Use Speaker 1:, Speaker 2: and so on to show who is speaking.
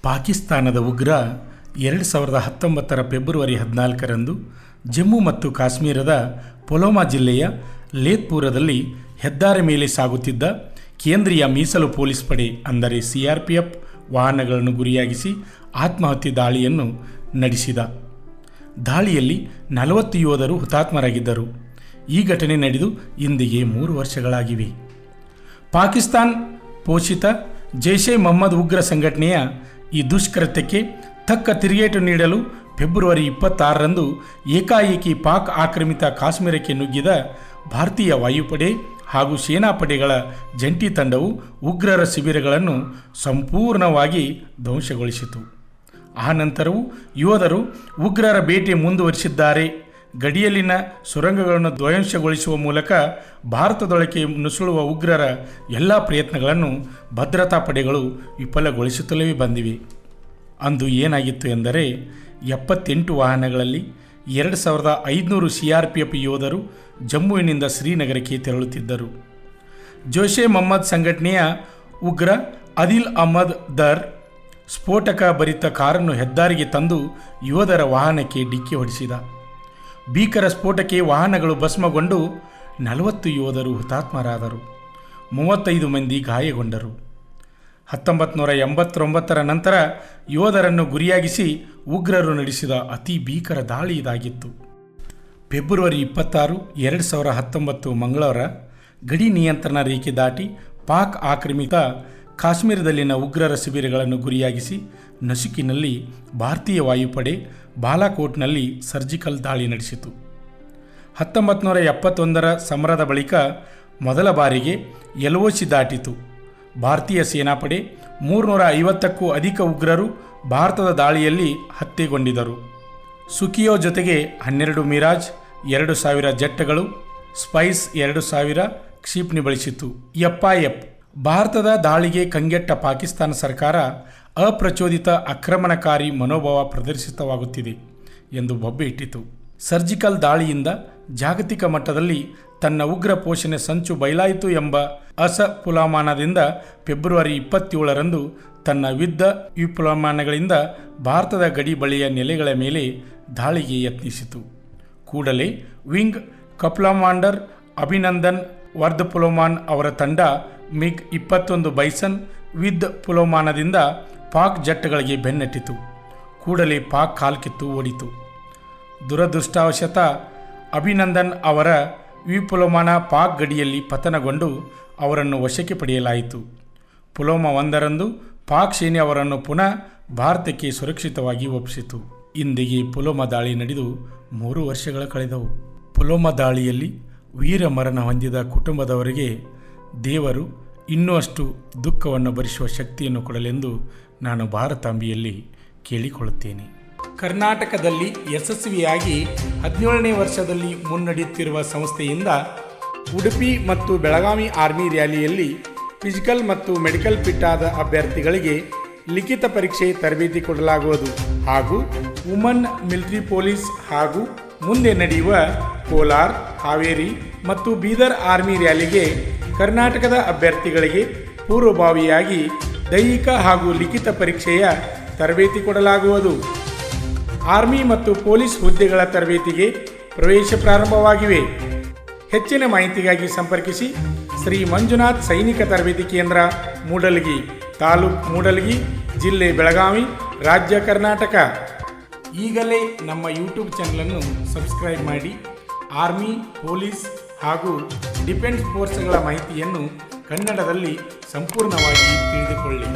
Speaker 1: ಪಾಕಿಸ್ತಾನದ ಉಗ್ರ 2019 ಫೆಬ್ರವರಿ 14ರಂದು ಜಮ್ಮು ಮತ್ತು ಕಾಶ್ಮೀರದ ಪುಲ್ವಾಮಾ ಜಿಲ್ಲೆಯ ಲೇತ್ಪುರದಲ್ಲಿ ಹೆದ್ದಾರಿ ಮೇಲೆ ಸಾಗುತ್ತಿದ್ದ ಕೇಂದ್ರೀಯ ಮೀಸಲು ಪೊಲೀಸ್ ಪಡೆ ಅಂದರೆ CRPF ವಾಹನಗಳನ್ನು ಗುರಿಯಾಗಿಸಿ ಆತ್ಮಾಹುತಿ ದಾಳಿಯನ್ನು ನಡೆಸಿದ. ದಾಳಿಯಲ್ಲಿ 40 ಯೋಧರು ಹುತಾತ್ಮರಾಗಿದ್ದರು. ಈ ಘಟನೆ ನಡೆದು ಇಂದಿಗೆ 3 ವರ್ಷಗಳಾಗಿವೆ. ಪಾಕಿಸ್ತಾನ ಪೋಷಿತ ಜೈಷ್ ಎ ಮೊಹಮ್ಮದ್ ಉಗ್ರ ಸಂಘಟನೆಯ ಈ ದುಷ್ಕೃತ್ಯಕ್ಕೆ ತಕ್ಕ ತಿರುಗೇಟು ನೀಡಲು ಫೆಬ್ರವರಿ 26ರಂದು ಏಕಾಏಕಿ ಪಾಕ್ ಆಕ್ರಮಿತ ಕಾಶ್ಮೀರಕ್ಕೆ ನುಗ್ಗಿದ ಭಾರತೀಯ ವಾಯುಪಡೆ ಹಾಗೂ ಸೇನಾಪಡೆಗಳ ಜಂಟಿ ತಂಡವು ಉಗ್ರರ ಶಿಬಿರಗಳನ್ನು ಸಂಪೂರ್ಣವಾಗಿ ಧ್ವಂಸಗೊಳಿಸಿತು. ಆ ನಂತರವೂ ಯೋಧರು ಉಗ್ರರ ಬೇಟೆ ಮುಂದುವರಿಸಿದ್ದಾರೆ. ಗಡಿಯಲ್ಲಿನ ಸುರಂಗಗಳನ್ನು ಧ್ವಂಸಗೊಳಿಸುವ ಮೂಲಕ ಭಾರತದೊಳಕ್ಕೆ ನುಸುಳುವ ಉಗ್ರರ ಎಲ್ಲ ಪ್ರಯತ್ನಗಳನ್ನು ಭದ್ರತಾ ಪಡೆಗಳು ವಿಫಲಗೊಳಿಸುತ್ತಲೇ ಬಂದಿವೆ. ಅಂದು ಏನಾಗಿತ್ತು ಎಂದರೆ 78 ವಾಹನಗಳಲ್ಲಿ 2500 CRPF ಯೋಧರು ಜಮ್ಮುವಿನಿಂದ ಶ್ರೀನಗರಕ್ಕೆ ತೆರಳುತ್ತಿದ್ದರು. ಜೈಷ್ ಎ ಮೊಹಮ್ಮದ್ ಸಂಘಟನೆಯ ಉಗ್ರ ಆದಿಲ್ ಅಹ್ಮದ್ ದರ್ ಸ್ಫೋಟಕ ಭರಿತ ಕಾರನ್ನು ಹೆದ್ದಾರಿಗೆ ತಂದು ಯೋಧರ ವಾಹನಕ್ಕೆ ಡಿಕ್ಕಿ ಹೊಡೆಸಿದ. ಭೀಕರ ಸ್ಫೋಟಕ್ಕೆ ವಾಹನಗಳು ಭಸ್ಮಗೊಂಡು 40 ಯೋಧರು ಹುತಾತ್ಮರಾದರು. 35 ಮಂದಿ ಗಾಯಗೊಂಡರು. 1989ರ ನಂತರ ಯೋಧರನ್ನು ಗುರಿಯಾಗಿಸಿ ಉಗ್ರರು ನಡೆಸಿದ ಅತಿ ಭೀಕರ ದಾಳಿ ಇದಾಗಿತ್ತು. ಫೆಬ್ರವರಿ 26, 2019 ಮಂಗಳವಾರ ಗಡಿ ನಿಯಂತ್ರಣ ರೇಖೆ ದಾಟಿ ಪಾಕ್ ಆಕ್ರಮಿತ ಕಾಶ್ಮೀರದಲ್ಲಿನ ಉಗ್ರರ ಶಿಬಿರಗಳನ್ನು ಗುರಿಯಾಗಿಸಿ ನಸುಕಿನಲ್ಲಿ ಭಾರತೀಯ ವಾಯುಪಡೆ ಬಾಲಾಕೋಟ್ನಲ್ಲಿ ಸರ್ಜಿಕಲ್ ದಾಳಿ ನಡೆಸಿತು. 1971ರ ಸಮರದ ಬಳಿಕ ಮೊದಲ ಬಾರಿಗೆ LOC ದಾಟಿತು. ಭಾರತೀಯ ಸೇನಾಪಡೆ 350ಕ್ಕೂ ಅಧಿಕ ಉಗ್ರರು ಭಾರತದ ದಾಳಿಯಲ್ಲಿ ಹತ್ಯೆಗೊಂಡಿದ್ದರು. ಸುಖಿಯೋ ಜೊತೆಗೆ 12 ಮಿರಾಜ್, 2000 ಜೆಟ್ಗಳು, ಸ್ಪೈಸ್ 2000 ಕ್ಷಿಪಣಿ ಬಳಸಿತು. FIF ಭಾರತದ ದಾಳಿಗೆ ಕಂಗೆಟ್ಟ ಪಾಕಿಸ್ತಾನ ಸರ್ಕಾರ ಅಪ್ರಚೋದಿತ ಆಕ್ರಮಣಕಾರಿ ಮನೋಭಾವ ಪ್ರದರ್ಶಿತವಾಗುತ್ತಿದೆ ಎಂದು ಬೊಬ್ಬೆ ಇಟ್ಟಿತು. ಸರ್ಜಿಕಲ್ ದಾಳಿಯಿಂದ ಜಾಗತಿಕ ಮಟ್ಟದಲ್ಲಿ ತನ್ನ ಉಗ್ರ ಪೋಷಣೆ ಸಂಚು ಬಯಲಾಯಿತು ಎಂಬ ಅಸಪುಲಾಮಾನದಿಂದ ಫೆಬ್ರವರಿ 27ರಂದು ತನ್ನ ಯುದ್ಧ ವಿಪ್ಲವಮಾನಗಳಿಂದ ಭಾರತದ ಗಡಿ ಬಳಿಯ ನೆಲೆಗಳ ಮೇಲೆ ದಾಳಿಗೆ ಯತ್ನಿಸಿತು. ಕೂಡಲೇ ವಿಂಗ್ ಕಮಾಂಡರ್ ಅಭಿನಂದನ್ ವರ್ಧಪುಲಮಾನ್ ಅವರ ತಂಡ MiG-21 ಬೈಸನ್ ವಿದ್ ಪುಲಮಾನದಿಂದ ಪಾಕ್ ಜೆಟ್ಗಳಿಗೆ ಬೆನ್ನಟ್ಟಿತು. ಕೂಡಲೇ ಪಾಕ್ ಕಾಲ್ಕಿತ್ತು ಓಡಿತು. ದುರದೃಷ್ಟವಶಾತ್ ಅಭಿನಂದನ್ ಅವರ ವಿಪುಲಮಾನ ಪಾಕ್ ಗಡಿಯಲ್ಲಿ ಪತನಗೊಂಡು ಅವರನ್ನು ವಶಕ್ಕೆ ಪಡೆಯಲಾಯಿತು. ಪುಲ್ವಾಮಾ 1ರಂದು ಪಾಕ್ ಸೇನೆ ಅವರನ್ನು ಪುನಃ ಭಾರತಕ್ಕೆ ಸುರಕ್ಷಿತವಾಗಿ ಒಪ್ಪಿಸಿತು. ಇಂದಿಗೆ ಪುಲ್ವಾಮಾ ದಾಳಿ ನಡೆದು 3 ವರ್ಷಗಳ ಕಳೆದವು. ಪುಲ್ವಾಮಾ ದಾಳಿಯಲ್ಲಿ ವೀರ ಮರಣ ಹೊಂದಿದ ಕುಟುಂಬದವರಿಗೆ ದೇವರು ಇನ್ನೂ ಅಷ್ಟು ದುಃಖವನ್ನು ಭರಿಸುವ ಶಕ್ತಿಯನ್ನು ಕೊಡಲೆಂದು ನಾನು ಭಾರತಾಂಬೆಯಲ್ಲಿ ಕೇಳಿಕೊಳ್ಳುತ್ತೇನೆ. ಕರ್ನಾಟಕದಲ್ಲಿ ಯಶಸ್ವಿಯಾಗಿ 17ನೇ ವರ್ಷದಲ್ಲಿ ಮುನ್ನಡೆಯುತ್ತಿರುವ ಸಂಸ್ಥೆಯಿಂದ ಉಡುಪಿ ಮತ್ತು ಬೆಳಗಾವಿ ಆರ್ಮಿ ರ್ಯಾಲಿಯಲ್ಲಿ ಫಿಸಿಕಲ್ ಮತ್ತು ಮೆಡಿಕಲ್ ಫಿಟ್ ಆದ ಅಭ್ಯರ್ಥಿಗಳಿಗೆ ಲಿಖಿತ ಪರೀಕ್ಷೆ ತರಬೇತಿ ಕೊಡಲಾಗುವುದು ಹಾಗೂ ವುಮನ್ ಮಿಲಿಟರಿ ಪೊಲೀಸ್ ಹಾಗೂ ಮುಂದೆ ನಡೆಯುವ ಕೋಲಾರ, ಹಾವೇರಿ ಮತ್ತು ಬೀದರ್ ಆರ್ಮಿ ರ್ಯಾಲಿಗೆ ಕರ್ನಾಟಕದ ಅಭ್ಯರ್ಥಿಗಳಿಗೆ ಪೂರ್ವಭಾವಿಯಾಗಿ ದೈಹಿಕ ಹಾಗೂ ಲಿಖಿತ ಪರೀಕ್ಷೆಯ ತರಬೇತಿ ಕೊಡಲಾಗುವುದು. ಆರ್ಮಿ ಮತ್ತು ಪೊಲೀಸ್ ಹುದ್ದೆಗಳ ತರಬೇತಿಗೆ ಪ್ರವೇಶ ಪ್ರಾರಂಭವಾಗಿವೆ. ಹೆಚ್ಚಿನ ಮಾಹಿತಿಗಾಗಿ ಸಂಪರ್ಕಿಸಿ ಶ್ರೀ ಮಂಜುನಾಥ್ ಸೈನಿಕ ತರಬೇತಿ ಕೇಂದ್ರ, ಮೂಡಲಗಿ, ತಾಲೂಕು ಮೂಡಲಗಿ, ಜಿಲ್ಲೆ ಬೆಳಗಾವಿ, ರಾಜ್ಯ ಕರ್ನಾಟಕ. ಈಗಲೇ ನಮ್ಮ ಯೂಟ್ಯೂಬ್ ಚಾನಲನ್ನು ಸಬ್ಸ್ಕ್ರೈಬ್ ಮಾಡಿ ಆರ್ಮಿ, ಪೊಲೀಸ್ ಹಾಗೂ ಡಿಫೆನ್ಸ್ ಫೋರ್ಸ್ಗಳ ಮಾಹಿತಿಯನ್ನು ಕನ್ನಡದಲ್ಲಿ ಸಂಪೂರ್ಣವಾಗಿ ತಿಳಿದುಕೊಳ್ಳಿ.